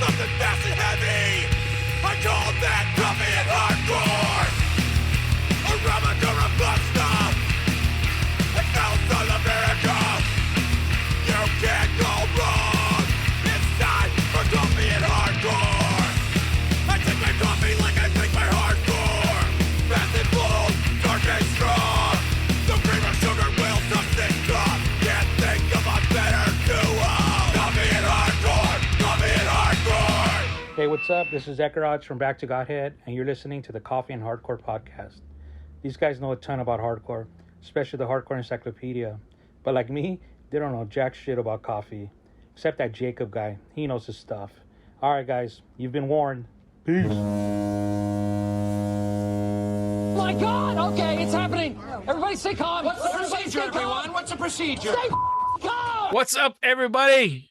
something fast and heavy. I call that coffee and hardcore. Around the current busta. It smells of America. You can't go wrong. It's time for coffee and hardcore. I drink my coffee like I drink my hardcore. Fast and bold, dark and strong. The cream or sugar will something up. Can't think of a better duo. Coffee and hardcore. Coffee and hardcore. Hey, what's up? This is Ekeraj from Back to Godhead, and you're listening to the Coffee and Hardcore podcast. These guys know a ton about hardcore, especially the Hardcore Encyclopedia. But like me, they don't know jack shit about coffee. Except that Jacob guy. He knows his stuff. Alright, guys. You've been warned. Peace. My God! Okay, it's happening. Everybody stay calm. What's the procedure, everyone? What's the procedure? Stay calm. What's up, everybody?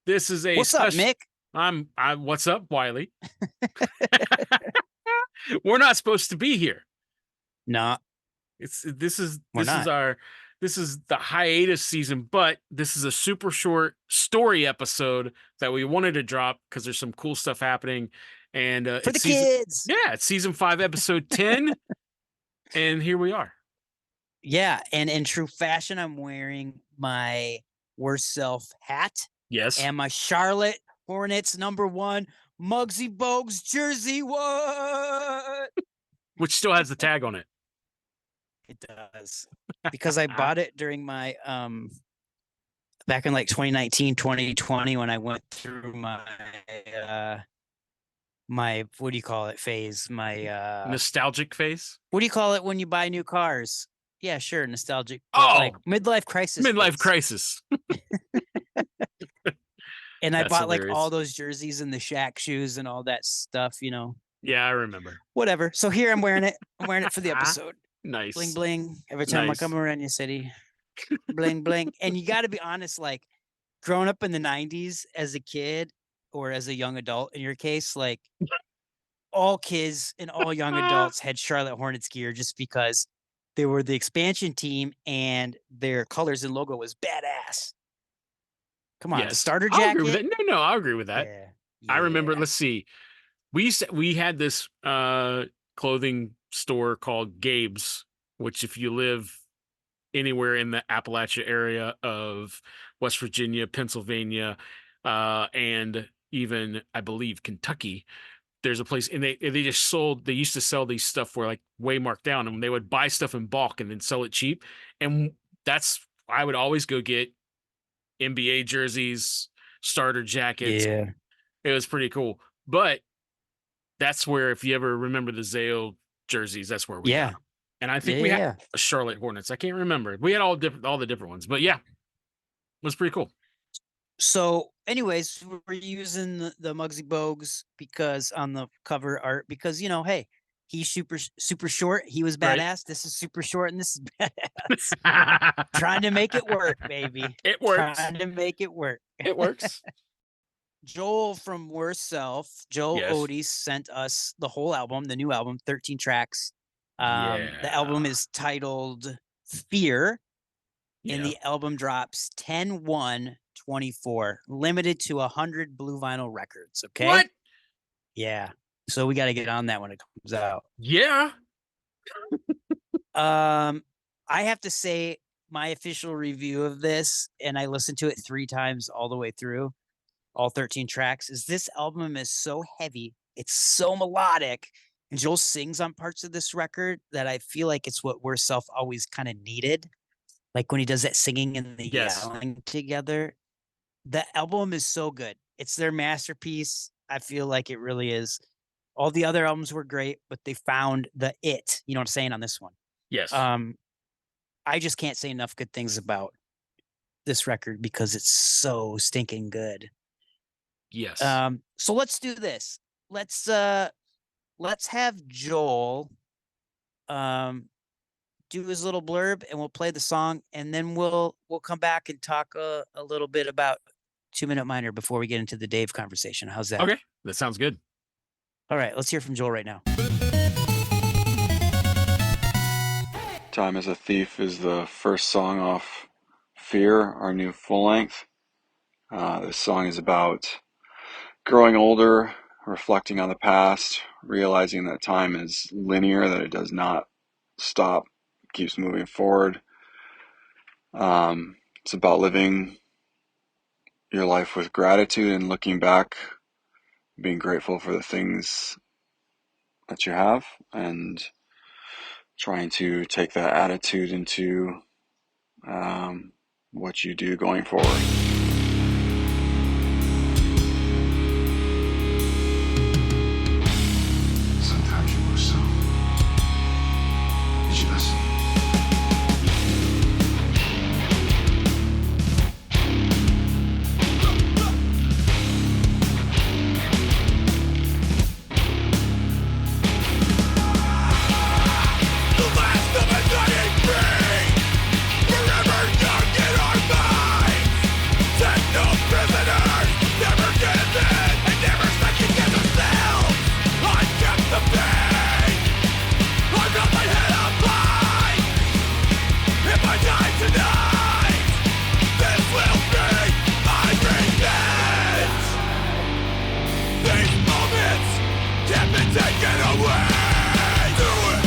This is a What's up, Mick? I'm what's up, Wiley? We're not supposed to be here. No, This is the hiatus season, but this is a super short story episode that we wanted to drop because there's some cool stuff happening. And for the kids. Yeah, it's season 5, episode 10. And here we are. Yeah, and in true fashion, I'm wearing my worst self hat Yes. and my Charlotte Hornets #1 Muggsy Bouges jersey. What? Which still has the tag on it. It does. Because I bought it during my back in like 2019, 2020 when I went through my my what do you call it phase? My Nostalgic face. what do you call it when you buy new cars? Yeah, sure, nostalgic. Oh! Like midlife crisis. Midlife phase. crisis. And I That's bought like hilarious. all those jerseys and the Shaq shoes and all that stuff, you know. Yeah, I remember. Whatever. So here I'm wearing it. I'm wearing it for the episode. Nice. Bling bling. Every time Nice. I come around your city. Bling bling. And you gotta be honest, like growing up in the 90s as a kid or as a young adult in your case, like all kids and all young adults had Charlotte Hornets gear just because they were the expansion team and their colors and logo was badass. Come on, the Yes. starter I'll jacket. agree with that. No, I'll agree with that. Yeah, I remember, yeah. let's see. We had this clothing store called Gabe's, which if you live anywhere in the Appalachia area of West Virginia, Pennsylvania, and even I believe Kentucky, there's a place, and they used to sell these stuff for like way marked down, and they would buy stuff in bulk and then sell it cheap. And I would always go get NBA jerseys, starter jackets. Yeah. It was pretty cool. But that's where, if you ever remember the Zayo jerseys, that's where we Yeah. got 'em. And I think we had a Charlotte Hornets. I can't remember. We had all the different ones. But yeah, it was pretty cool. So, anyways, we're using the Muggsy Bouges because on the cover art, because hey, he's super short. He was Right. badass. This is super short, and this is badass. Trying to make it work, baby. It works. Trying to make it work. It works. Joel from Worst Self, Joel Yes. Otte sent us the whole album, the new album, 13 tracks. The album is titled Fear, and the album drops 10/1/24, limited to 100 blue vinyl records. Okay. What? Yeah. So we got to get on that when it comes out. Yeah. I have to say my official review of this, and I listened to it 3 times all the way through, all 13 tracks, is this album is so heavy. It's so melodic. And Joel sings on parts of this record that I feel like it's what Worst Self always kind of needed. Like when he does that singing and the Yes. yelling together. The album is so good. It's their masterpiece. I feel like it really is. All the other albums were great, but they found the it, you know what I'm saying, on this one. Yes. I just can't say enough good things about this record because it's so stinking good. Yes. So let's do this. Let's have Joel do his little blurb, and we'll play the song, and then we'll come back and talk a little bit about 2 Minute Minor before we get into the Dave conversation. How's that? Okay. That sounds good. All right, let's hear from Joel right now. Time as a Thief is the first song off Fear, our new full length. This song is about growing older, reflecting on the past, realizing that time is linear, that it does not stop, it keeps moving forward. It's about living your life with gratitude and looking back, being grateful for the things that you have, and trying to take that attitude into what you do going forward. Sometimes you were so. Did you listen? The last of a dying breed, forever young in our minds. Send no prisoners, never give in, and never second guess ourselves. I kept the pain, I felt my head up high. If I die tonight, this will be my revenge. These moments can't be taken away. Do it.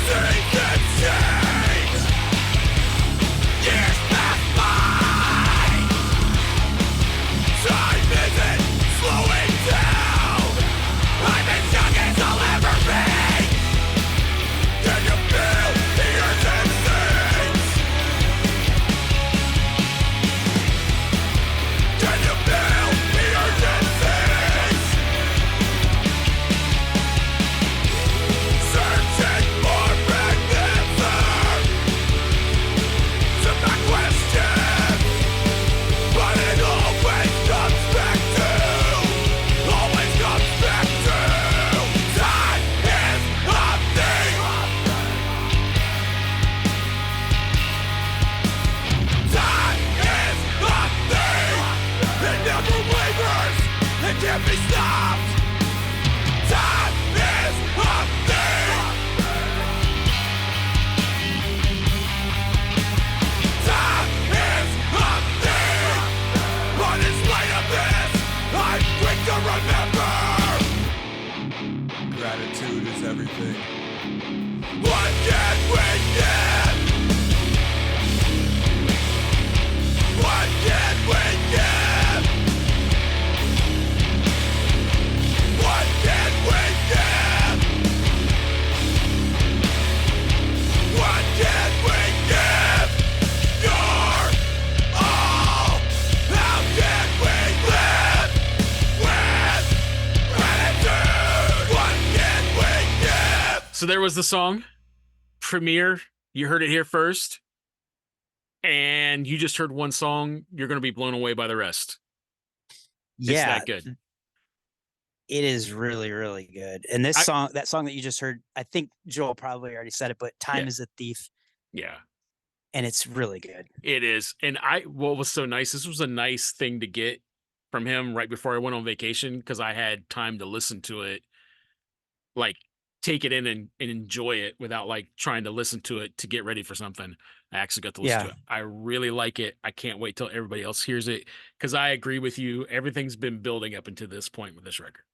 Seasons change, years pass by. Time isn't slowing down. I'm as young as I'll ever be. Can you feel the urgency? Can you feel the urgency? Searching for an answer to my question, but it always comes back to time is a thing. Time is a thing. It never wavers. It can't be stopped. Time is a thing. Time is a thing. But in spite of this, I'm quick to remember. Gratitude is everything. What can we give? What can we give? What can we give? What can we give? You're all. How can we live with gratitude? What can we give? So there was the song premiere. You heard it here first, and you just heard one song. You're going to be blown away by the rest. It's Yeah, that good. it is really, really good. And this I- song, that song that you just heard, I think Joel probably already said it, but Time Yeah. is a Thief, Yeah, and it's really good. it is. And what was so nice, this was a nice thing to get from him right before I went on vacation, because I had time to listen to it, like take it in and enjoy it without like trying to listen to it to get ready for something. I actually got to listen to Yeah. it. I really like it. I can't wait till everybody else hears it, because I agree with you. Everything's been building up into this point with this record.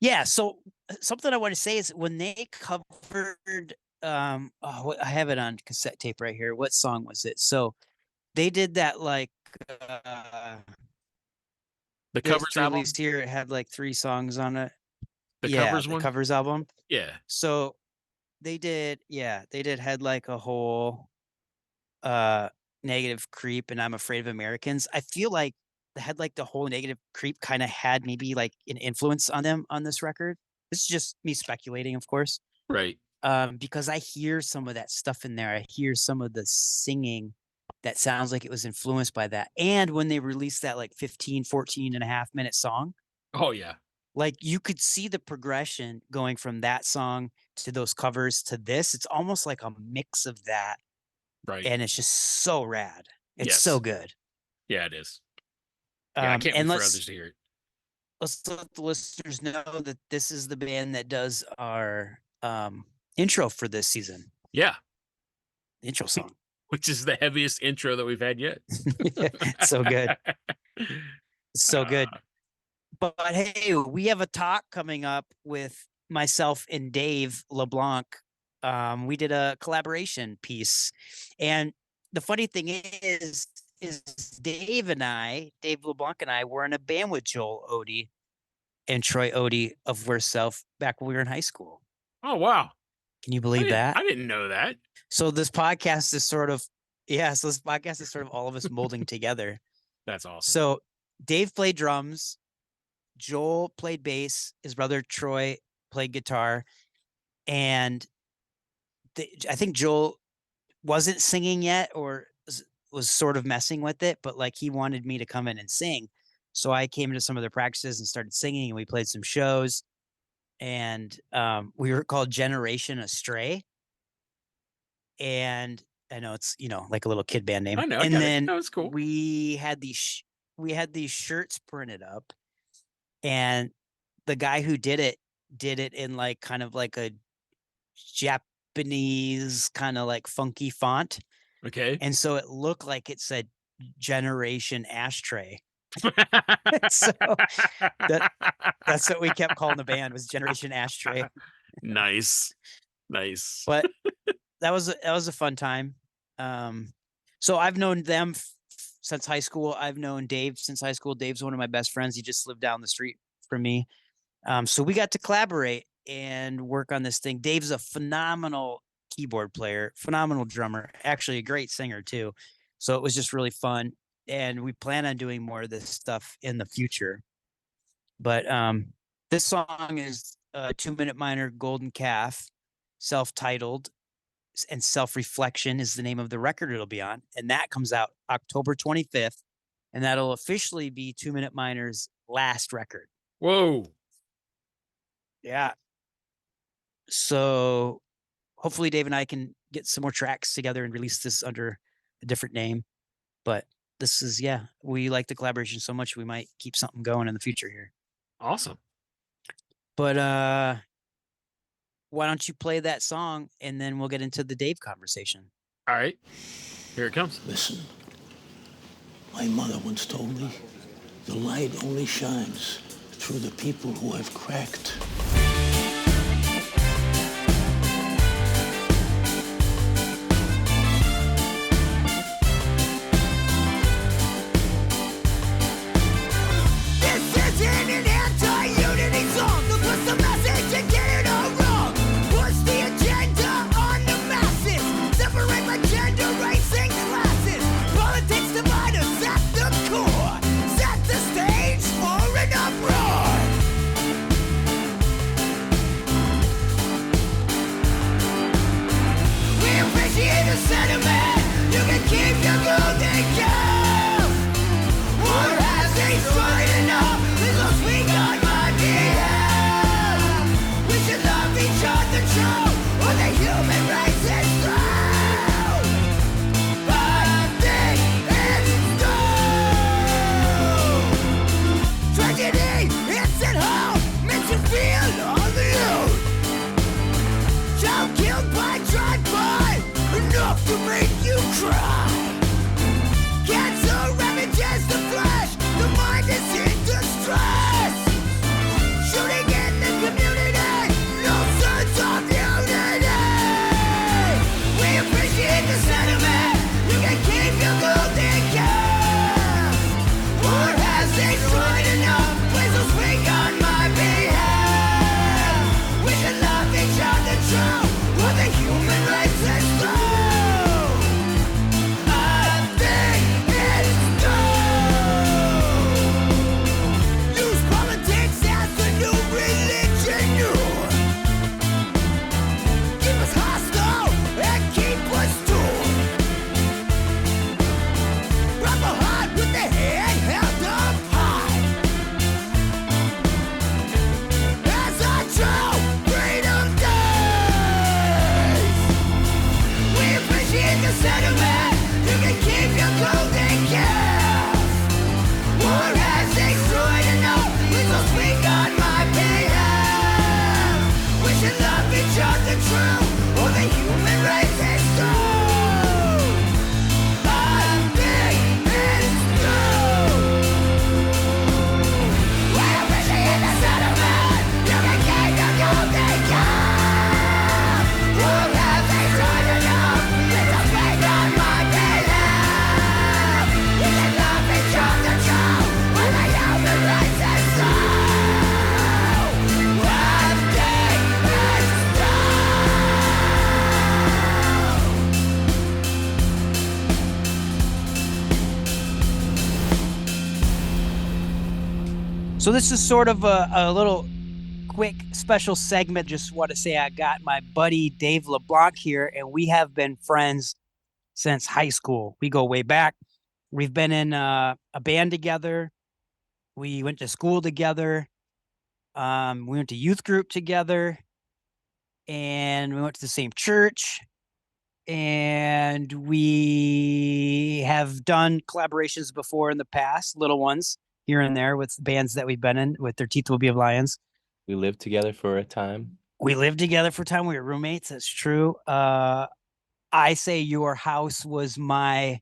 Yeah. So something I want to say is when they covered, I have it on cassette tape right here. What song was it? So they did that like The this covers album, release here. It had like 3 songs on it. the Yeah, covers the one. covers album. Yeah. So they did had like a whole Negative Creep and I'm Afraid of Americans. I feel like they had like the whole Negative Creep kind of had maybe like an influence on them on this record. This is just me speculating, of course. Right. Because I hear some of that stuff in there. I hear some of the singing that sounds like it was influenced by that. And when they released that like 14 and a half minute song, Oh yeah. like you could see the progression going from that song to those covers to this. It's almost like a mix of that. Right. And it's just so rad. It's Yes. so good. Yeah, it is. Yeah, I can't wait and for let's others to hear it. let's let the listeners know that this is the band that does our intro for this season. Yeah. Intro song. Which is the heaviest intro that we've had yet. It's so good. It's so good. But hey, we have a talk coming up with myself and Dave LeBlanc. We did a collaboration piece. And the funny thing is Dave LeBlanc and I were in a band with Joel Otte and Troy Otte of Worse Self back when we were in high school. Oh, wow. Can you believe that? I didn't know that. So this podcast is sort of all of us molding together. That's awesome. So Dave played drums, Joel played bass, his brother Troy played guitar, and I think Joel wasn't singing yet or was sort of messing with it, but like he wanted me to come in and sing. So I came into some of their practices and started singing, and we played some shows, and we were called Generation Astray. And I know it's, like a little kid band name. I know. And then that was cool. we had these shirts printed up, and the guy who did it in like kind of like a Japanese kind of like funky font. Okay. And so it looked like it said Generation Ashtray. So that's what we kept calling the band, was Generation Ashtray. Nice. But that was a fun time. So I've known them since high school. I've known Dave since high school. Dave's one of my best friends. He just lived down the street from me. So we got to collaborate and work on this thing. Dave's a phenomenal keyboard player, phenomenal drummer, actually a great singer too. So it was just really fun. And we plan on doing more of this stuff in the future. But this song is 2 Minute Minor Golden Calf, self-titled, and Self-Reflection is the name of the record it'll be on. And that comes out October 25th. And that'll officially be 2 Minute Minor's last record. Whoa. Yeah. So hopefully Dave and I can get some more tracks together and release this under a different name. But this is, we like the collaboration so much, we might keep something going in the future here. Awesome. But why don't you play that song and then we'll get into the Dave conversation. All right. Here it comes. Listen, my mother once told me, the light only shines through the people who have cracked. So this is sort of a little quick special segment. Just want to say I got my buddy Dave LeBlanc here, and we have been friends since high school. We go way back. We've been in a band together. We went to school together. We went to youth group together, and we went to the same church. And we have done collaborations before in the past, little ones here and there with bands that we've been in with Their Teeth Will Be of Lions. We lived together for a time. We lived together for a time. We were roommates. That's true. I say your house was I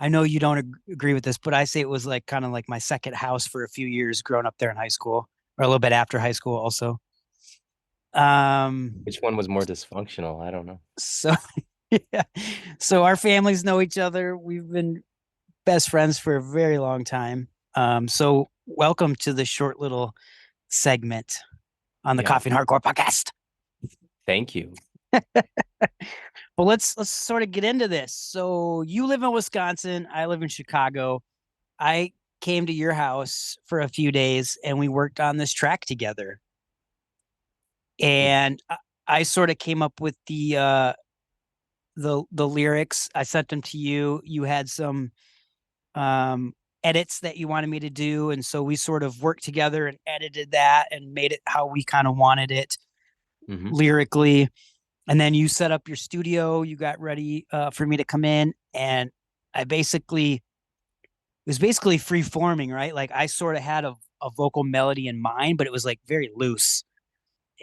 know you don't agree with this, but I say it was like kind of like my second house for a few years growing up there in high school, or a little bit after high school also. Which one was more dysfunctional? I don't know. So yeah. So our families know each other. We've been best friends for a very long time. So welcome to the short little segment on the Coffee and Hardcore podcast. Thank you. Well, let's sort of get into this. So you live in Wisconsin. I live in Chicago. I came to your house for a few days and we worked on this track together. And I sort of came up with the lyrics. I sent them to you. You had some edits that you wanted me to do, and so we sort of worked together and edited that and made it how we kind of wanted it lyrically. And then you set up your studio. You got ready for me to come in, and it was basically free forming, right? Like I sort of had a vocal melody in mind, but it was like very loose.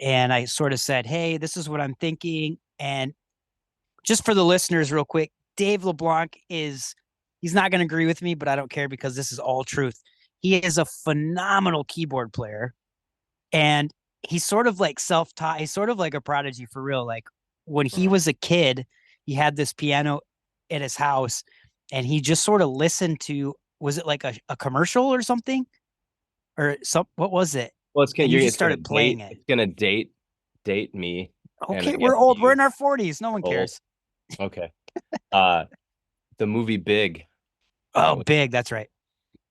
And I sort of said, hey, this is what I'm thinking. And just for the listeners real quick, Dave LeBlanc he's not going to agree with me, but I don't care because this is all truth. He is a phenomenal keyboard player, and he's sort of like self-taught. He's sort of like a prodigy for real. Like when he was a kid, he had this piano at his house, and he just sort of listened to, was it like a commercial or something? Or what was it? Well, it's you just started playing it. It's going to date me. Okay, we're old. We're in our 40s. No one cares. Okay. The movie Big. Oh, Big. That's right.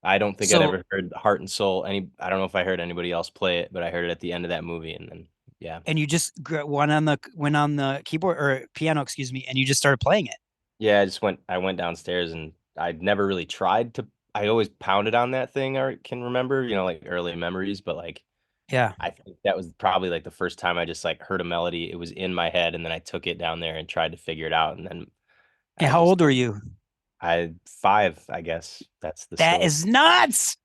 I don't think I'd ever heard Heart and Soul. I don't know if I heard anybody else play it, but I heard it at the end of that movie, and then yeah. And you just went on the keyboard or piano, excuse me, and you just started playing it. Yeah, I went downstairs, and I'd never really tried to. I always pounded on that thing. I can remember, like early memories, but like, yeah, I think that was probably like the first time I just like heard a melody. It was in my head, and then I took it down there and tried to figure it out, and then. And how old were you? 5, I guess. That story. Is nuts.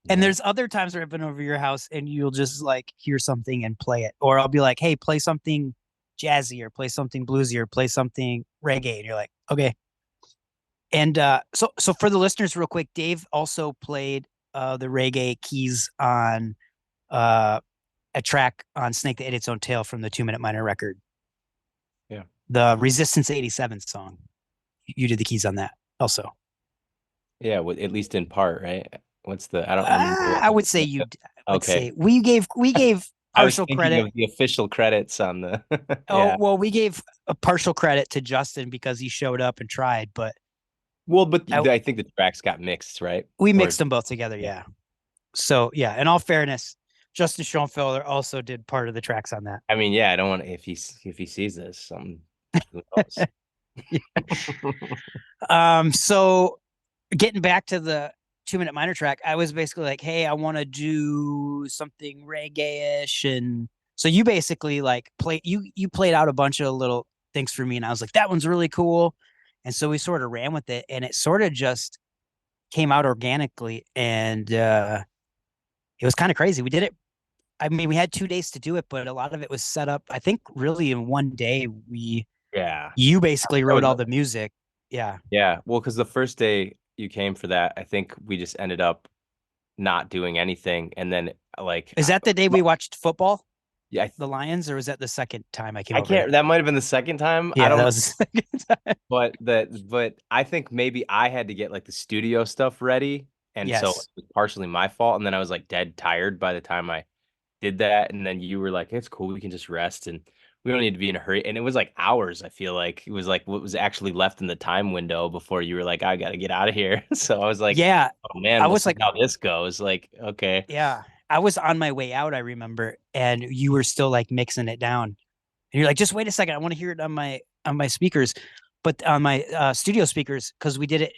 And there's other times where I've been over your house and you'll just like hear something and play it, or I'll be like, hey, play something jazzy or play something bluesy or play something reggae, and you're like, okay. And so for the listeners real quick, Dave also played the reggae keys on a track on Snake That Ate Its Own Tail from the 2 Minute Minor record. Yeah. The Resistance 87 song. You did the keys on that also. Yeah, at least in part, right? What's the? I don't remember. I would say you. Okay. We gave partial credit. Of the official credits on the. Yeah. Oh well, we gave a partial credit to Justin because he showed up and tried, but. Well, but I think the tracks got mixed, right? We mixed them both together, yeah. So yeah, in all fairness, Justin Schoenfelder also did part of the tracks on that. I mean, yeah, I don't want if he sees this, who knows? So getting back to the 2 Minute Minor track, I was basically like, hey, I want to do something reggae-ish, and so you basically like you played out a bunch of little things for me, and I was like, that one's really cool, and so we sort of ran with it, and it sort of just came out organically, and it was kind of crazy. We did it. I mean, we had 2 days to do it, but a lot of it was set up. I think really in one day you basically wrote all the music. Yeah. Yeah. Well, because the first day you came for that, I think we just ended up not doing anything. And then like. Is that the day we watched football? Yeah. The Lions, or was that the second time I came over? That might have been the second time. Yeah, I don't that was the second time. But I think maybe I had to get like the studio stuff ready. And so it was partially my fault. And then I was like dead tired by the time I did that. And then you were like, it's cool, we can just rest. And we don't need to be in a hurry. And it was like hours, I feel like. It was like what was actually left in the time window before you were like, I gotta get out of here. So I was like, Yeah, oh man, I we'll was see like, how this goes. Like, okay. yeah, I was on my way out, I remember, and you were still like mixing it down. And you're like, just wait a second, I want to hear it on my speakers, but on my studio speakers, because we did it.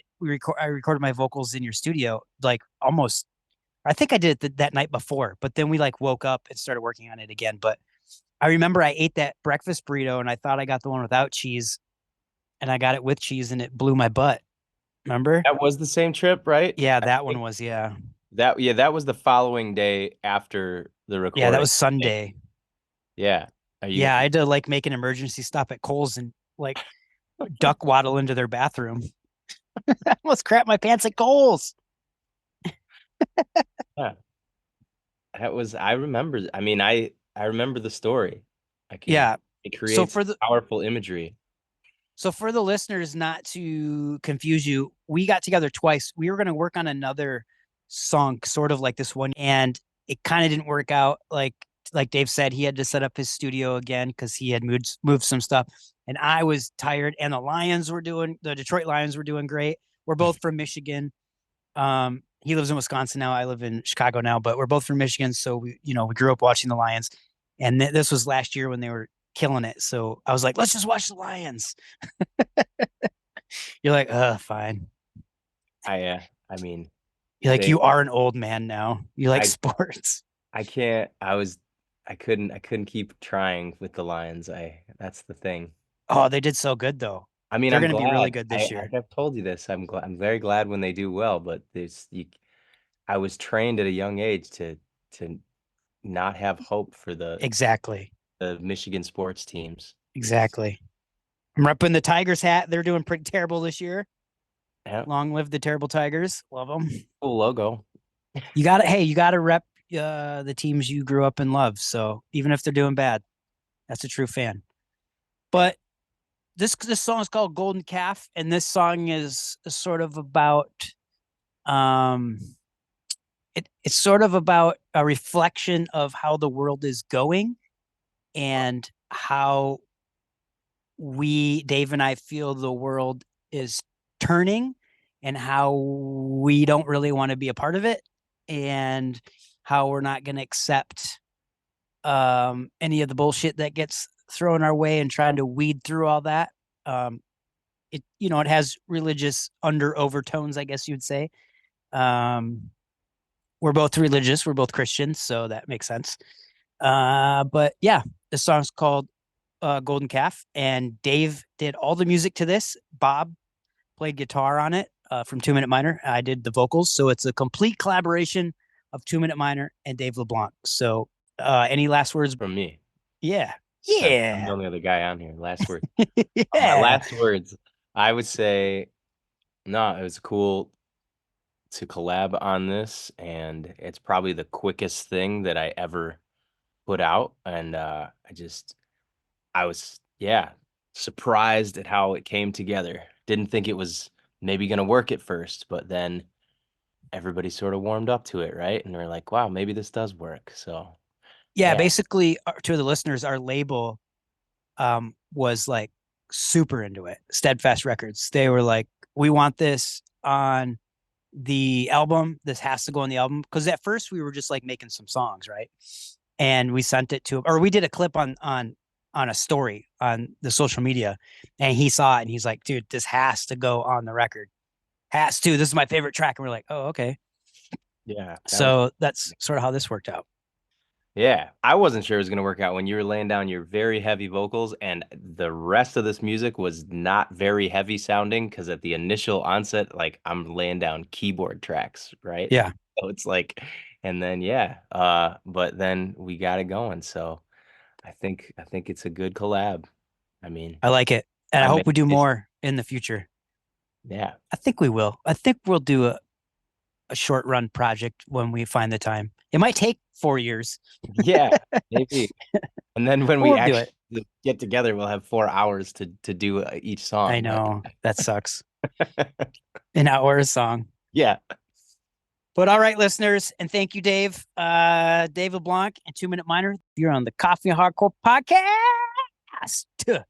I recorded my vocals in your studio, like almost. I think I did it that night before, but then we like woke up and started working on it again. But I remember I ate that breakfast burrito and I thought I got the one without cheese, and I got it with cheese and it blew my butt. Remember? That was the same trip, right? Yeah, I that one think was, yeah. that was the following day after the Yeah, that recording. was Sunday. Yeah. Are you Yeah, I had to like make an emergency stop at Kohl's and like duck waddle into their bathroom. I almost crap my pants at Kohl's. yeah. That was I remember. I mean, I remember the story. Yeah. It So creates for the powerful imagery. so for the listeners, not to confuse you, we got together twice. We were going to work on another song, sort of like this one, and it kind of didn't work out. Like Dave said, he had to set up his studio again because he had moved some stuff, and I was tired. And the Detroit Lions were doing great. We're both from Michigan. He lives in Wisconsin now. I live in Chicago now, but we're both from Michigan, so we grew up watching the Lions. And this was last year when they were killing it. So I was like, let's just watch the Lions. You're like, fine. I mean, You're like, they you are an old man now. You like I sports. I can't. I couldn't keep trying with the Lions. That's the thing. Oh, they did so good though. I mean, They're I'm going to be really glad. good this I year. have told you this. I'm very glad when they do well, but I was trained at a young age to not have hope for Exactly. the Michigan sports teams. Exactly. I'm repping the Tigers hat. They're doing pretty terrible this year. Yeah. Long live the terrible Tigers. Love them. Cool logo. You got to rep the teams you grew up and love. So even if they're doing bad, that's a true fan. But this song is called Golden Calf, and this song is sort of about it's sort of about a reflection of how the world is going and how Dave and I feel the world is turning and how we don't really want to be a part of it and how we're not going to accept any of the bullshit that gets thrown our way and trying to weed through all that. It has religious overtones, I guess you'd say. We're both religious. We're both Christians, so that makes sense. But yeah, the song's called Golden Calf, and Dave did all the music to this. Bob played guitar on it from 2 Minute Minor. I did the vocals, so it's a complete collaboration of 2 Minute Minor and Dave LeBlanc. So any last words From me? Yeah. I'm the only other guy on here. Last word. Yeah. Last words. I would say, no, it was cool to collab on this, and it's probably the quickest thing that I ever put out. And I was, surprised at how it came together. Didn't think it was maybe going to work at first, but then everybody sort of warmed up to it, right? And they're like, wow, maybe this does work. So, yeah. Basically, to the listeners, our label was like super into it. Steadfast Records. They were like, we want this on the album. This has to go on the album. Because at first we were just like making some songs, right? And we sent it to him, or we did a clip on a story on the social media, and he saw it and he's like, dude, this has to go on the record. Has to. This is my favorite track. And we're like, oh, okay. Yeah. So that's sort of how this worked out. Yeah, I wasn't sure it was going to work out when you were laying down your very heavy vocals, and the rest of this music was not very heavy sounding because at the initial onset, like I'm laying down keyboard tracks, right? Yeah. So it's like, and then but then we got it going. So I think it's a good collab. I mean, I like it, and I hope we do it's- more in the future. Yeah, I think we will. I think we'll do a short run project when we find the time. It might take 4 years. yeah, maybe. And then when we We'll do actually get together, we'll have 4 hours to do each song. I know that sucks. An hour a song. Yeah. But all right, listeners, and thank you, Dave. Dave LeBlanc and 2 Minute Minor. You're on the Coffee and Hardcore podcast. podcast. Yeah.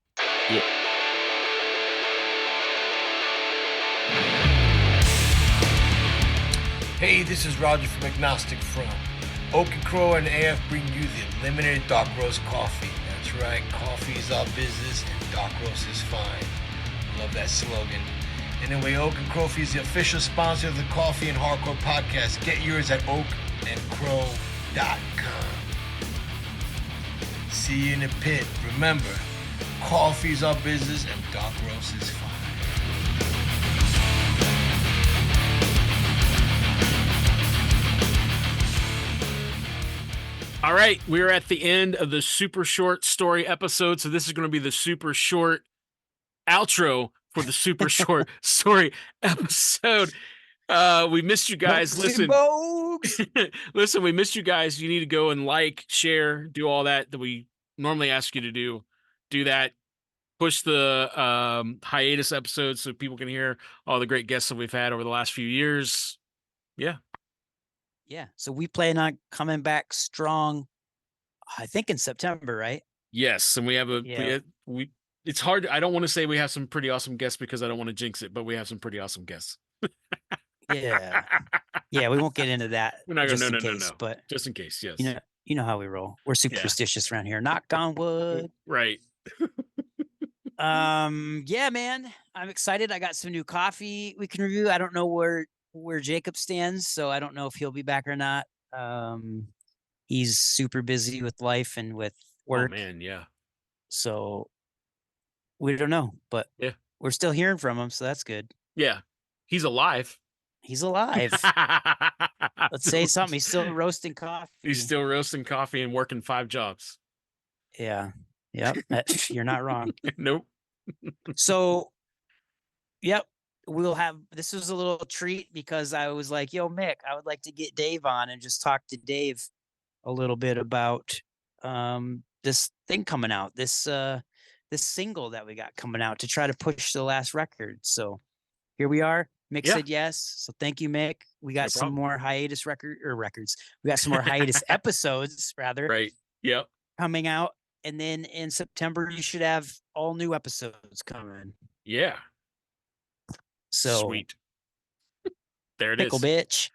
Hey, this is Roger from Agnostic Front. Oak and Crow and AF bring you the limited dark roast coffee. That's right, coffee is our business and dark roast is fine. Love that slogan. Anyway, Oak and Crow is the official sponsor of the Coffee and Hardcore podcast. Get yours at oakandcrow.com. See you in the pit. Remember, coffee is our business and dark roast is fine. All right, we're at the end of the super short story episode, so this is going to be the super short outro for the super short story episode. We missed you guys. Listen, listen, we missed you guys. You need to go and like, share, do all that we normally ask you to do. Do that. Push the hiatus episodes so people can hear all the great guests that we've had over the last few years. Yeah. Yeah. So we plan on coming back strong, I think in September, right? Yes. And we have we it's hard. I don't want to say we have some pretty awesome guests because I don't want to jinx it, but we have some pretty awesome guests. Yeah. Yeah. We won't get into that. We're not going to, no. But just in case. Yes. You know how we roll. We're superstitious around here. Knock on wood. Right. Yeah, man. I'm excited. I got some new coffee we can review. I don't know where Jacob stands, so I don't know if he'll be back or not. He's super busy with life and with work. Oh man, yeah. So we don't know, but yeah, we're still hearing from him, so that's good. Yeah, he's alive. He's alive. Let's say something. He's still roasting coffee. He's still roasting coffee and working 5 jobs. Yeah. Yep. You're not wrong. Nope. So, yep. This was a little treat because I was like, yo, Mick, I would like to get Dave on and just talk to Dave a little bit about this thing coming out, this single that we got coming out to try to push the last record. So here we are. Mick said yes. So thank you, Mick. We got some more hiatus records. We got some more hiatus episodes, rather. Right. Yep. Coming out. And then in September, you should have all new episodes coming. Yeah. So sweet. There it pickle is. bitch.